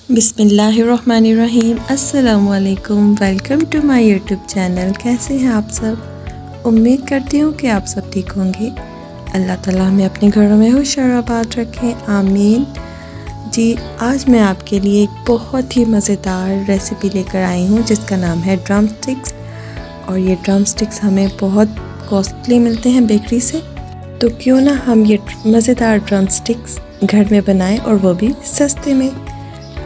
बिस्मिल्लाहिर्रहमानिर्रहीम। अस्सलामुअलैकुम। Welcome to my YouTube channel. कैसे हैं आप सब? उम्मीद करती हूँ कि आप सब ठीक होंगे। अल्लाह ताला हमें अपने घरों में खुश और आबाद रखें, आमीन। जी, आज मैं आपके लिए एक बहुत ही मज़ेदार रेसिपी लेकर आई हूँ जिसका नाम है ड्रम स्टिक्स। और ये ड्रम स्टिक्स हमें बहुत कॉस्टली मिलते हैं बेकरी से, तो क्यों ना हम ये मज़ेदार ड्रम स्टिक्स घर में बनाएं और वो भी सस्ते में।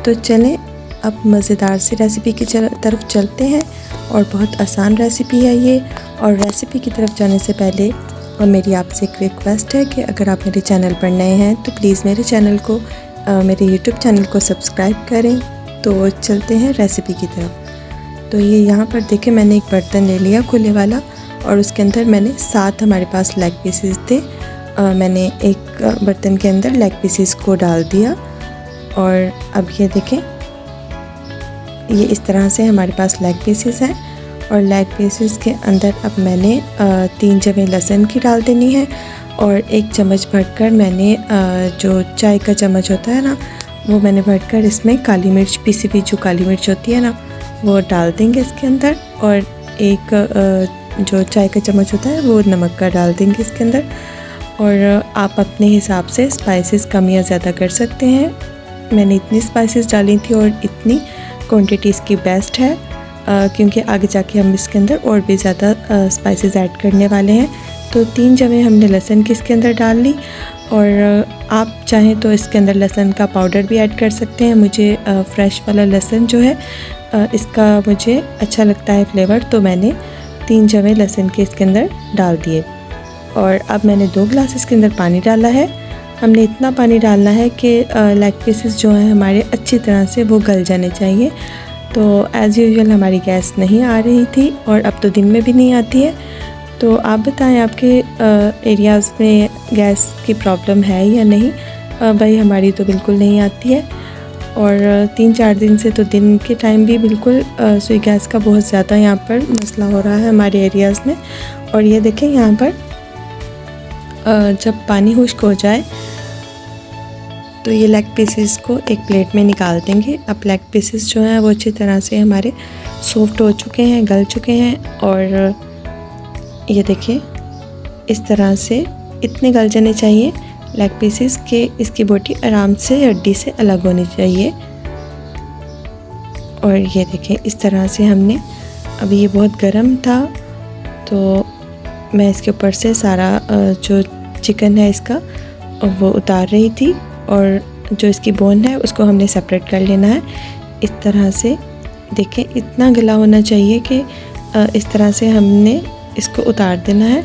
तो चलें अब मज़ेदार सी रेसिपी की तरफ चलते हैं। और बहुत आसान रेसिपी है ये। और रेसिपी की तरफ जाने से पहले और मेरी आपसे एक रिक्वेस्ट है कि अगर आप मेरे चैनल पर नए हैं तो प्लीज़ मेरे चैनल को मेरे यूट्यूब चैनल को सब्सक्राइब करें। तो चलते हैं रेसिपी की तरफ। तो ये यहाँ पर देखें, मैंने एक बर्तन ले लिया खुले वाला और उसके अंदर मैंने 7 हमारे पास लेग पीसेस थे। मैंने एक बर्तन के अंदर लेग पीसेस को डाल दिया। और अब ये देखें, ये इस तरह से हमारे पास लेग पीसेस हैं। और लेग पीसेस के अंदर अब मैंने 3 जवें लहसुन की डाल देनी है। और 1 चम्मच भरकर मैंने जो चाय का चम्मच होता है ना, वो मैंने भरकर इसमें काली मिर्च, पिसी हुई जो काली मिर्च होती है ना, वो डाल देंगे इसके अंदर। और एक जो चाय का चम्मच होता है वो नमक का डाल देंगे इसके अंदर। और आप अपने हिसाब से स्पाइसेस कम या ज़्यादा कर सकते हैं। मैंने इतनी स्पाइसेस डाली थी और इतनी क्वांटिटी इसकी बेस्ट है, क्योंकि आगे जाके हम इसके अंदर और भी ज़्यादा स्पाइसेस ऐड करने वाले हैं। तो 3 जवें हमने लहसुन की इसके अंदर डाल ली। और आप चाहें तो इसके अंदर लहसुन का पाउडर भी ऐड कर सकते हैं। मुझे फ्रेश वाला लहसुन जो है इसका मुझे अच्छा लगता है फ्लेवर, तो मैंने 3 जवें लहसुन के इसके अंदर डाल दिए। और अब मैंने 2 गिलास इसके अंदर पानी डाला है। हमने इतना पानी डालना है कि लेग पीसेस जो हैं हमारे अच्छी तरह से वो गल जाने चाहिए। तो एज़ यूजुअल हमारी गैस नहीं आ रही थी और अब तो दिन में भी नहीं आती है। तो आप बताएं आपके एरियाज़ में गैस की प्रॉब्लम है या नहीं? भाई हमारी तो बिल्कुल नहीं आती है। और 3-4 दिन से तो दिन के टाइम भी बिल्कुल सुई गैस का बहुत ज़्यादा यहाँ पर मसला हो रहा है हमारे एरियाज़ में। और ये देखें, यहाँ पर जब पानी खुश्क हो जाए तो ये लेग पीसेस को एक प्लेट में निकाल देंगे। अब लेग पीसेस जो हैं वो अच्छी तरह से हमारे सॉफ्ट हो चुके हैं, गल चुके हैं। और ये देखिए, इस तरह से इतने गल जाने चाहिए लेग पीसेस के इसकी बोटी आराम से हड्डी से अलग होनी चाहिए। और ये देखें, इस तरह से हमने, अभी ये बहुत गर्म था तो मैं इसके ऊपर से सारा जो चिकन है इसका वो उतार रही थी। और जो इसकी बोन है उसको हमने सेपरेट कर लेना है। इस तरह से देखें, इतना गला होना चाहिए कि इस तरह से हमने इसको उतार देना है।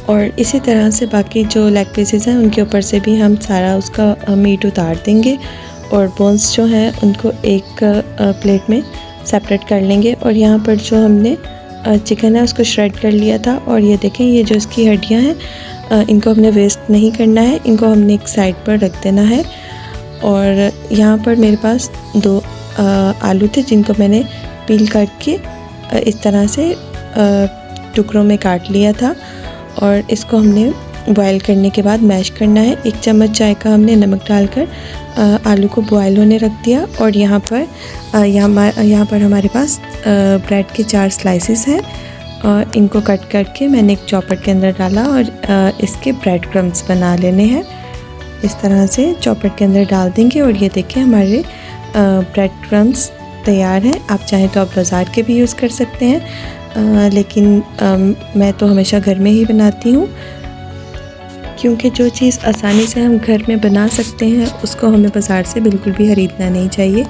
और इसी तरह से बाकी जो लेग पीसेस हैं उनके ऊपर से भी हम सारा उसका मीट उतार देंगे। और बोन्स जो हैं उनको एक प्लेट में सेपरेट कर लेंगे। और यहाँ पर जो हमने चिकन है उसको श्रेड कर लिया था। और ये देखें, ये जो इसकी हड्डियाँ हैं इनको हमने वेस्ट नहीं करना है, इनको हमने एक साइड पर रख देना है। और यहाँ पर मेरे पास 2 आलू थे जिनको मैंने पील करके इस तरह से टुकड़ों में काट लिया था। और इसको हमने बॉयल करने के बाद मैश करना है। 1 चम्मच चाय का हमने नमक डालकर आलू को बॉयल होने रख दिया। और यहाँ पर हमारे पास ब्रेड के 4 स्लाइसेस हैं और इनको कट करके मैंने एक चॉपर के अंदर डाला और इसके ब्रेड क्रम्स बना लेने हैं। इस तरह से चॉपर के अंदर डाल देंगे। और ये देखिए, हमारे ब्रेड क्रम्स तैयार हैं। आप चाहें तो आप बाज़ार के भी यूज़ कर सकते हैं, लेकिन मैं तो हमेशा घर में ही बनाती हूँ, क्योंकि जो चीज़ आसानी से हम घर में बना सकते हैं उसको हमें बाज़ार से बिल्कुल भी ख़रीदना नहीं चाहिए।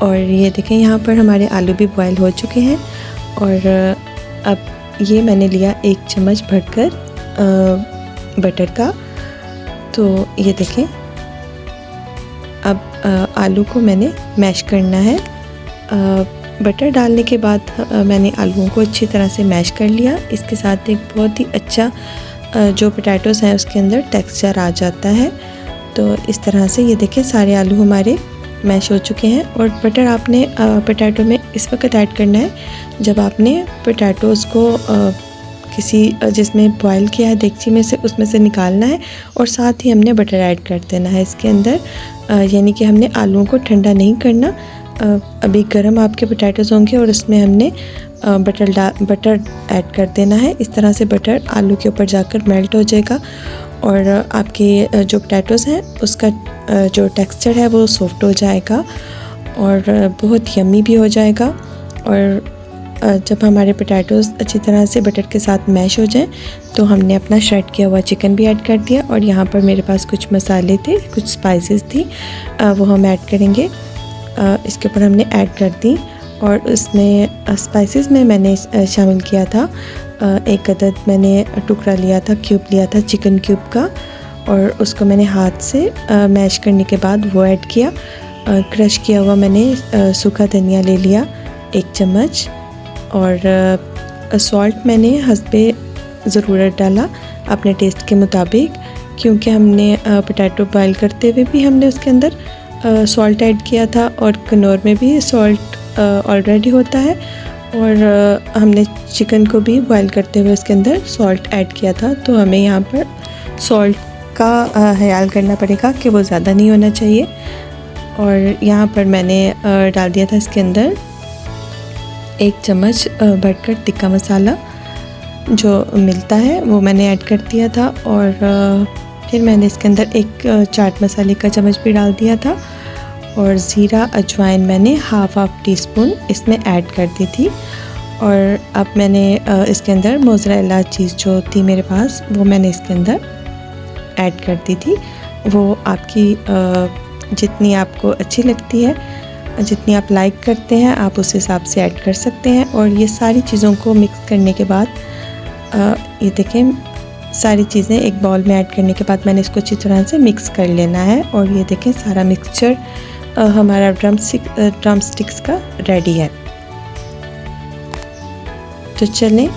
और ये देखें, यहाँ पर हमारे आलू भी बॉयल हो चुके हैं। और अब ये मैंने लिया 1 चम्मच भरकर बटर का। तो ये देखें, अब आलू को मैंने मैश करना है। बटर डालने के बाद मैंने आलूओं को अच्छी तरह से मैश कर लिया। इसके साथ एक बहुत ही अच्छा जो पोटैटोज़ हैं उसके अंदर टेक्सचर आ जाता है। तो इस तरह से ये देखें, सारे आलू हमारे मैश हो चुके हैं। और बटर आपने पोटैटो में इस वक्त ऐड करना है जब आपने पोटैटोज़ को किसी जिसमें बॉईल किया है देगची में से उसमें से निकालना है और साथ ही हमने बटर ऐड कर देना है इसके अंदर। यानी कि हमने आलूओं को ठंडा नहीं करना। अभी गर्म आपके पोटैटोज़ होंगे और उसमें हमने बटर ऐड कर देना है। इस तरह से बटर आलू के ऊपर जाकर मेल्ट हो जाएगा और आपके जो पोटैटोज़ हैं उसका जो टेक्सचर है वो सॉफ्ट हो जाएगा और बहुत यम्मी भी हो जाएगा। और जब हमारे पोटैटोज़ अच्छी तरह से बटर के साथ मैश हो जाएं तो हमने अपना श्रेड किया हुआ चिकन भी ऐड कर दिया। और यहाँ पर मेरे पास कुछ मसाले थे, कुछ स्पाइसेस थी, वो हम ऐड करेंगे। इसके ऊपर हमने ऐड कर दी और उसमें स्पाइसेस में मैंने शामिल किया था एक अदद मैंने टुकड़ा लिया था, क्यूब लिया था चिकन क्यूब का, और उसको मैंने हाथ से मैश करने के बाद वो ऐड किया। क्रश किया हुआ मैंने सूखा धनिया ले लिया 1 चम्मच, और सॉल्ट मैंने हस्बे ज़रूरत डाला अपने टेस्ट के मुताबिक, क्योंकि हमने पोटैटो बॉयल करते हुए भी हमने उसके अंदर सॉल्ट ऐड किया था और कनौर में भी सॉल्ट ऑलरेडी होता है, और हमने चिकन को भी बॉयल करते हुए उसके अंदर सॉल्ट ऐड किया था। तो हमें यहाँ पर सॉल्ट का ख्याल करना पड़ेगा कि वो ज़्यादा नहीं होना चाहिए। और यहाँ पर मैंने डाल दिया था इसके अंदर 1 चम्मच भरकर तिक्का मसाला जो मिलता है वो मैंने ऐड कर दिया था, और फिर मैंने इसके अंदर 1 चाट मसाले का चम्मच भी डाल दिया था, और ज़ीरा अजवाइन मैंने हाफ़ टी स्पून इसमें ऐड कर दी थी। और अब मैंने इसके अंदर मोज़रेला चीज़ जो थी मेरे पास वो मैंने इसके अंदर ऐड कर दी थी। वो आपकी जितनी आपको अच्छी लगती है, जितनी आप लाइक करते हैं आप उस हिसाब से ऐड कर सकते हैं। और ये सारी चीज़ों को मिक्स करने के बाद ये देखें सारी चीज़ें एक बाउल में ऐड करने के बाद मैंने इसको अच्छी तरह से मिक्स कर लेना है। और ये देखें सारा मिक्सचर हमारा ड्रम स्टिक्स का रेडी है। तो चलें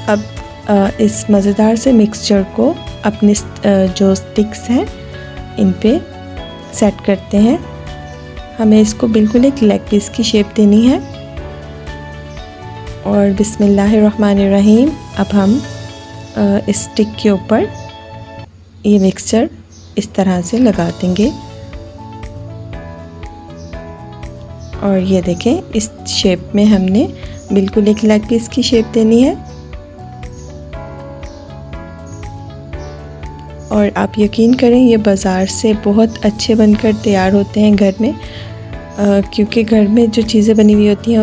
अब इस मज़ेदार से मिक्सचर को अपने जो स्टिक्स हैं इन पे सेट करते हैं। हमें इसको बिल्कुल एक लेग पीस की शेप देनी है। और बिस्मिल्लाहिर्रहमानिर्रहीम अब हम इस स्टिक के ऊपर ये मिक्सचर इस तरह से लगा देंगे। और ये देखें इस शेप में हमने बिल्कुल एक लेग पीस की शेप देनी है। और आप यकीन करें ये बाज़ार से बहुत अच्छे बनकर तैयार होते हैं घर में, क्योंकि घर में जो चीज़ें बनी हुई होती हैं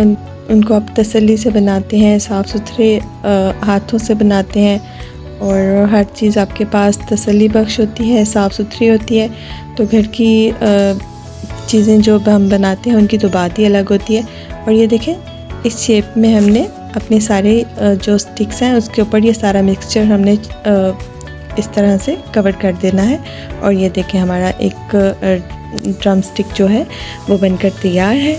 उनको आप तसल्ली से बनाते हैं, साफ़ सुथरे हाथों से बनाते हैं, और हर चीज़ आपके पास तसल्ली बख्श होती है, साफ़ सुथरी होती है। तो घर की चीज़ें जो हम बनाते हैं उनकी तो बात ही अलग होती है। और ये देखें इस शेप में हमने अपने सारे जो स्टिक्स हैं उसके ऊपर ये सारा मिक्सचर हमने इस तरह से कवर कर देना है। और ये देखें हमारा एक ड्रम स्टिक जो है वो बनकर तैयार है।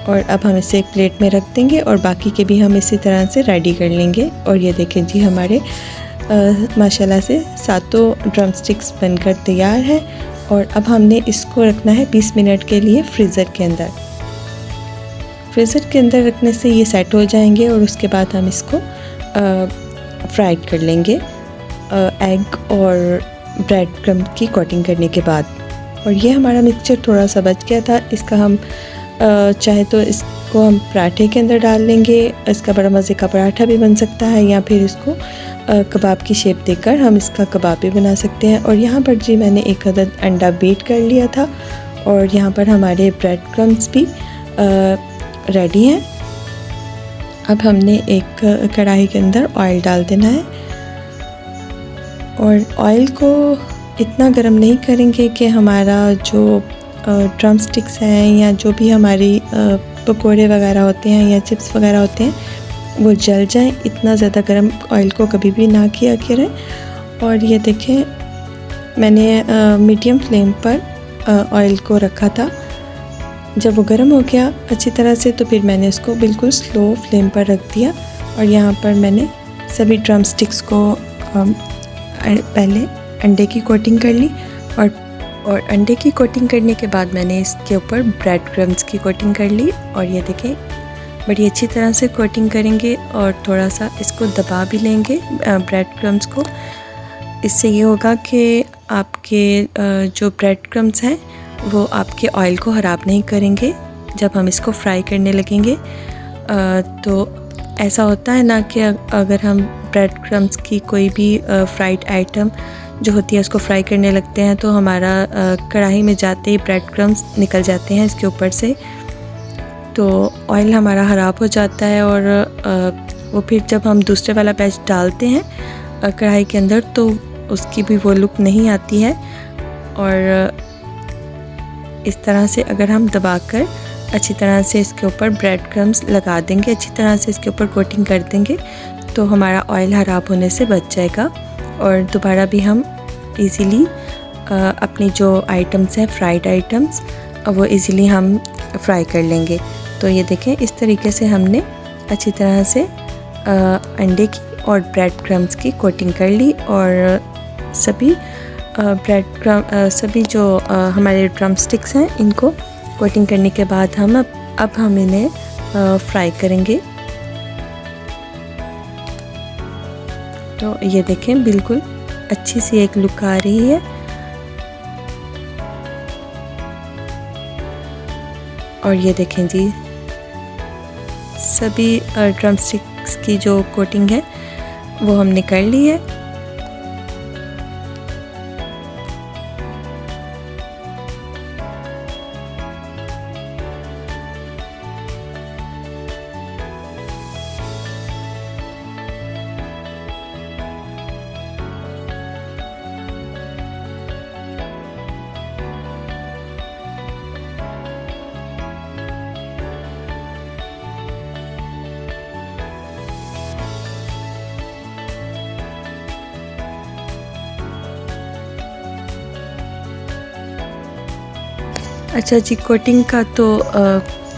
और अब हम इसे एक प्लेट में रख देंगे और बाकी के भी हम इसी तरह से रेडी कर लेंगे। और ये देखें जी हमारे माशाल्लाह से सातों ड्रम स्टिक्स बनकर तैयार है। और अब हमने इसको रखना है 20 मिनट के लिए फ्रीज़र के अंदर। फ्रीज़र के अंदर रखने से ये सेट हो जाएंगे और उसके बाद हम इसको फ्राइड कर लेंगे एग और ब्रेड क्रम्ब की कोटिंग करने के बाद। और ये हमारा मिक्सचर थोड़ा सा बच गया था, इसका हम चाहे तो इसको हम पराठे के अंदर डाल लेंगे, इसका बड़ा मज़े का पराठा भी बन सकता है, या फिर इसको कबाब की शेप देकर हम इसका कबाब भी बना सकते हैं। और यहाँ पर जी मैंने 1 अदद अंडा बीट कर लिया था, और यहाँ पर हमारे ब्रेड क्रम्ब्स भी रेडी हैं। अब हमने एक कढ़ाई के अंदर ऑयल डाल देना है, और ऑयल को इतना गर्म नहीं करेंगे कि हमारा जो ड्रम स्टिक्स हैं या जो भी हमारी पकोड़े वगैरह होते हैं या चिप्स वगैरह होते हैं वो जल जाएं। इतना ज़्यादा गर्म ऑयल को कभी भी ना किया करें। और ये देखें मैंने मीडियम फ्लेम पर ऑयल को रखा था। जब वो गर्म हो गया अच्छी तरह से तो फिर मैंने इसको बिल्कुल स्लो फ्लेम पर रख दिया। और यहाँ पर मैंने सभी ड्रम स्टिक्स को पहले अंडे की कोटिंग कर ली, और अंडे की कोटिंग करने के बाद मैंने इसके ऊपर ब्रेड क्रम्ब्स की कोटिंग कर ली। और ये देखें बड़ी अच्छी तरह से कोटिंग करेंगे और थोड़ा सा इसको दबा भी लेंगे ब्रेड क्रम्स को। इससे ये होगा कि आपके जो ब्रेड क्रम्स हैं वो आपके ऑयल को ख़राब नहीं करेंगे जब हम इसको फ्राई करने लगेंगे। तो ऐसा होता है ना कि अगर हम ब्रेड क्रम्स की कोई भी फ्राइड आइटम जो होती है उसको फ्राई करने लगते हैं तो हमारा कढ़ाई में जाते ही ब्रेड क्रम्स निकल जाते हैं इसके ऊपर से, तो ऑयल हमारा ख़राब हो जाता है और वो फिर जब हम दूसरे वाला बैच डालते हैं कढ़ाई के अंदर तो उसकी भी वो लुक नहीं आती है। और इस तरह से अगर हम दबाकर अच्छी तरह से इसके ऊपर ब्रेड क्रम्स लगा देंगे, अच्छी तरह से इसके ऊपर कोटिंग कर देंगे तो हमारा ऑयल ख़राब होने से बच जाएगा और दोबारा भी हम इजीली अपनी जो आइटम्स हैं फ्राइड आइटम्स वो इजीली हम फ्राई कर लेंगे। तो ये देखें इस तरीके से हमने अच्छी तरह से अंडे की और ब्रेड क्रम्स की कोटिंग कर ली और सभी सभी जो हमारे ड्रम स्टिक्स हैं इनको कोटिंग करने के बाद हम इन्हें फ्राई करेंगे। तो ये देखें बिल्कुल अच्छी सी एक लुक आ रही है और ये देखें जी सभी ड्रम स्टिक्स की जो कोटिंग है वो हमने कर ली है। अच्छा जी, कोटिंग का तो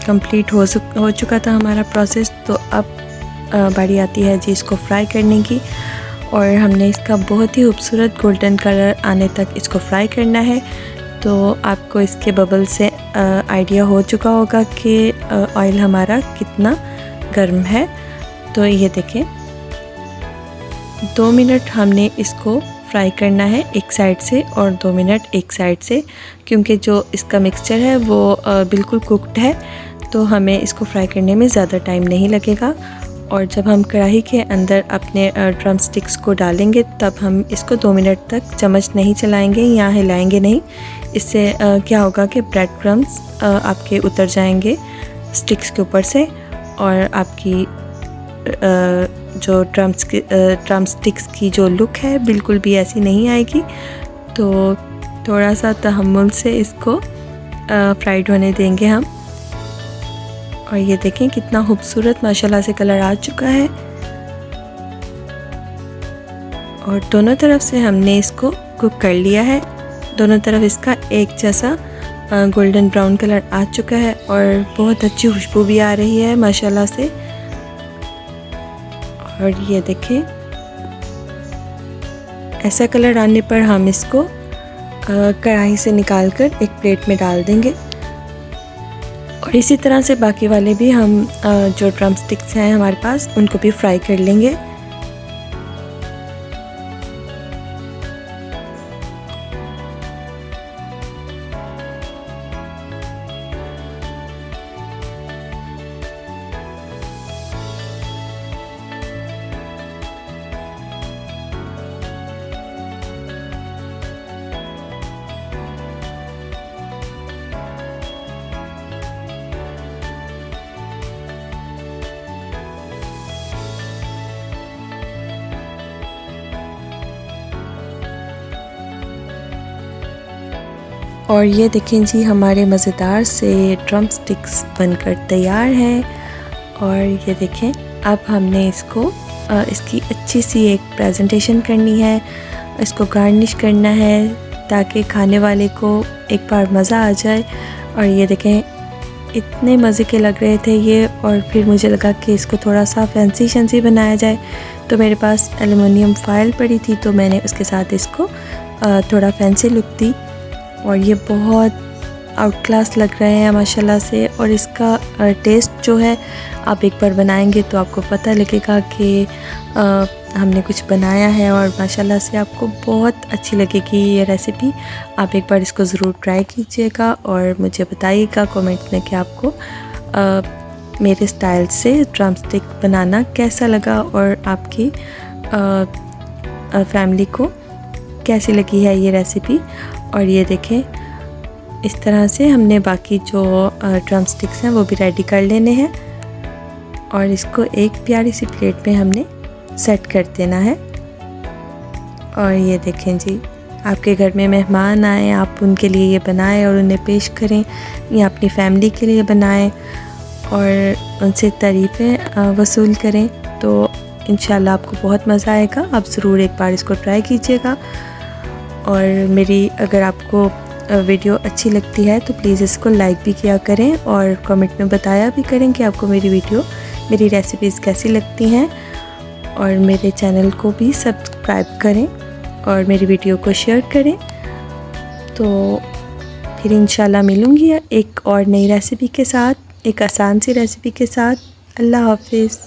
कंप्लीट हो चुका था हमारा प्रोसेस। तो अब बारी आती है जी इसको फ्राई करने की और हमने इसका बहुत ही खूबसूरत गोल्डन कलर आने तक इसको फ्राई करना है। तो आपको इसके बबल से आइडिया हो चुका होगा कि ऑयल हमारा कितना गर्म है। तो ये देखें 2 मिनट हमने इसको फ्राई करना है एक साइड से और 2 मिनट एक साइड से, क्योंकि जो इसका मिक्सचर है वो बिल्कुल कुक्ड है तो हमें इसको फ्राई करने में ज़्यादा टाइम नहीं लगेगा। और जब हम कढ़ाई के अंदर अपने ड्रम स्टिक्स को डालेंगे तब हम इसको 2 मिनट तक चम्मच नहीं चलाएंगे या हिलाएंगे नहीं। इससे क्या होगा कि ब्रेड क्रम्स आपके उतर जाएंगे स्टिक्स के ऊपर से और आपकी जो ड्रम स्टिक्स की जो लुक है बिल्कुल भी ऐसी नहीं आएगी। तो थोड़ा सा तहम्मुल से इसको फ्राइड होने देंगे हम। और ये देखें कितना खूबसूरत माशाल्लाह से कलर आ चुका है और दोनों तरफ से हमने इसको कुक कर लिया है। दोनों तरफ इसका एक जैसा गोल्डन ब्राउन कलर आ चुका है और बहुत अच्छी खुशबू भी आ रही है माशाल्लाह से। और ये देखें ऐसा कलर आने पर हम इसको कढ़ाई से निकालकर एक प्लेट में डाल देंगे और इसी तरह से बाकी वाले भी हम जो ड्रम स्टिक्स हैं हमारे पास उनको भी फ्राई कर लेंगे। और ये देखें जी हमारे मज़ेदार से ड्रम स्टिक्स बनकर तैयार हैं। और ये देखें अब हमने इसको इसकी अच्छी सी एक प्रेजेंटेशन करनी है, इसको गार्निश करना है ताकि खाने वाले को एक बार मज़ा आ जाए। और ये देखें इतने मज़े के लग रहे थे ये, और फिर मुझे लगा कि इसको थोड़ा सा फैंसी शैंसी बनाया जाए। तो मेरे पास एलुमिनियम फ़ॉइल पड़ी थी तो मैंने उसके साथ इसको थोड़ा फैंसी लुक दी। और ये बहुत आउट क्लास लग रहे हैं माशाल्लाह से। और इसका टेस्ट जो है आप एक बार बनाएंगे तो आपको पता लगेगा कि हमने कुछ बनाया है, और माशाल्लाह से आपको बहुत अच्छी लगेगी ये रेसिपी। आप एक बार इसको ज़रूर ट्राई कीजिएगा और मुझे बताइएगा कमेंट में कि आपको मेरे स्टाइल से ड्रम स्टिक बनाना कैसा लगा और आपकी फैमिली को कैसी लगी है ये रेसिपी। और ये देखें, इस तरह से हमने बाकी जो ड्रम स्टिक्स हैं वो भी रेडी कर लेने हैं, और इसको एक प्यारी सी प्लेट में हमने सेट कर देना है। और ये देखें जी, आपके घर में मेहमान आए, आप उनके लिए ये बनाएं और उन्हें पेश करें, या अपनी फैमिली के लिए बनाएं और उनसे तारीफ़ें वसूल करें, तो इंशाल्लाह आपको बहुत मज़ा आएगा। आप ज़रूर एक बार इसको ट्राई कीजिएगा। और मेरी अगर आपको वीडियो अच्छी लगती है तो प्लीज़ इसको लाइक भी किया करें और कमेंट में बताया भी करें कि आपको मेरी रेसिपीज़ कैसी लगती हैं। और मेरे चैनल को भी सब्सक्राइब करें और मेरी वीडियो को शेयर करें। तो फिर इंशाल्लाह मिलूँगी एक और नई रेसिपी के साथ, एक आसान सी रेसिपी के साथ। अल्लाह हाफ़िज़।